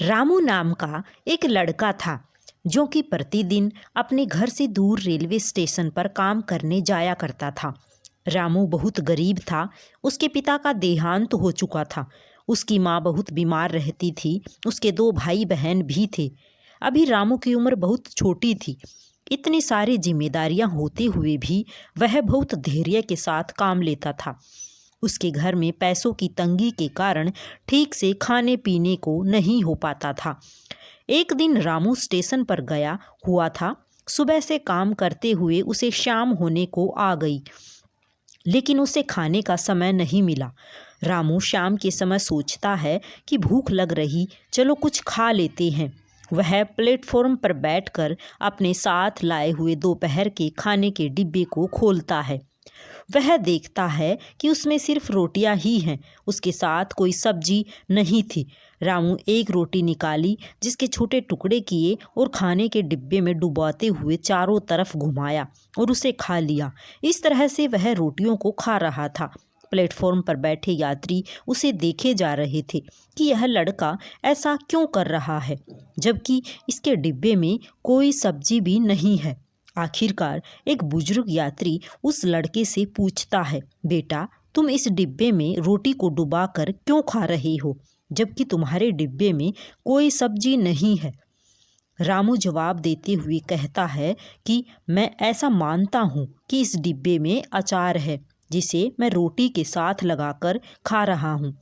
रामू नाम का एक लड़का था जो कि प्रतिदिन अपने घर से दूर रेलवे स्टेशन पर काम करने जाया करता था। रामू बहुत गरीब था। उसके पिता का देहांत हो चुका था। उसकी माँ बहुत बीमार रहती थी। उसके दो भाई बहन भी थे। अभी रामू की उम्र बहुत छोटी थी। इतनी सारी जिम्मेदारियां होते हुए भी वह बहुत धैर्य के साथ काम लेता था। उसके घर में पैसों की तंगी के कारण ठीक से खाने पीने को नहीं हो पाता था। एक दिन रामू स्टेशन पर गया हुआ था। सुबह से काम करते हुए उसे शाम होने को आ गई, लेकिन उसे खाने का समय नहीं मिला। रामू शाम के समय सोचता है कि भूख लग रही, चलो कुछ खा लेते हैं। वह प्लेटफॉर्म पर बैठकर अपने साथ लाए हुए दोपहर के खाने के डिब्बे को खोलता है। वह देखता है कि उसमें सिर्फ रोटियां ही हैं, उसके साथ कोई सब्जी नहीं थी। रामू एक रोटी निकाली, जिसके छोटे टुकड़े किए और खाने के डिब्बे में डुबाते हुए चारों तरफ घुमाया और उसे खा लिया। इस तरह से वह रोटियों को खा रहा था। प्लेटफॉर्म पर बैठे यात्री उसे देखे जा रहे थे कि यह लड़का ऐसा क्यों कर रहा है, जबकि इसके डिब्बे में कोई सब्जी भी नहीं है। आखिरकार एक बुजुर्ग यात्री उस लड़के से पूछता है, बेटा, तुम इस डिब्बे में रोटी को डुबाकर क्यों खा रहे हो, जबकि तुम्हारे डिब्बे में कोई सब्जी नहीं है। रामू जवाब देते हुए कहता है कि मैं ऐसा मानता हूँ कि इस डिब्बे में अचार है, जिसे मैं रोटी के साथ लगाकर खा रहा हूँ।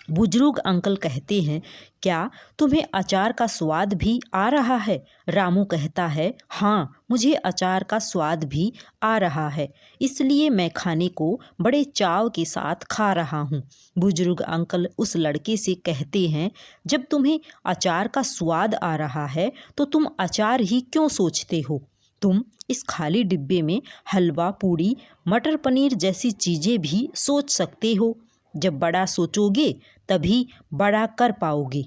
बुजुर्ग अंकल कहते हैं, क्या तुम्हें अचार का स्वाद भी आ रहा है? रामू कहता है, हाँ, मुझे अचार का स्वाद भी आ रहा है, इसलिए मैं खाने को बड़े चाव के साथ खा रहा हूँ। बुजुर्ग अंकल उस लड़के से कहते हैं, जब तुम्हें अचार का स्वाद आ रहा है तो तुम अचार ही क्यों सोचते हो? तुम इस खाली डिब्बे में हलवा, पूड़ी, मटर पनीर जैसी चीज़ें भी सोच सकते हो। जब बड़ा सोचोगे तभी बड़ा कर पाओगे।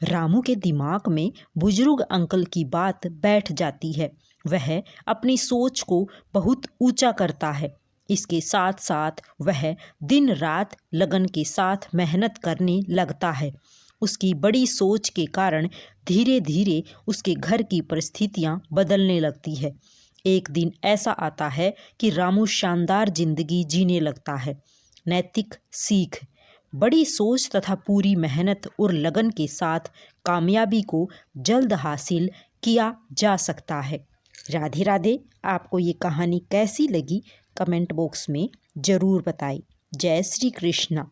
रामू के दिमाग में बुजुर्ग अंकल की बात बैठ जाती है। वह अपनी सोच को बहुत ऊंचा करता है। इसके साथ साथ वह दिन रात लगन के साथ मेहनत करने लगता है। उसकी बड़ी सोच के कारण धीरे धीरे उसके घर की परिस्थितियां बदलने लगती है। एक दिन ऐसा आता है कि रामू शानदार जिंदगी जीने लगता है। नैतिक सीख, बड़ी सोच तथा पूरी मेहनत और लगन के साथ कामयाबी को जल्द हासिल किया जा सकता है। राधे राधे। आपको ये कहानी कैसी लगी कमेंट बॉक्स में ज़रूर बताएं। जय श्री कृष्णा।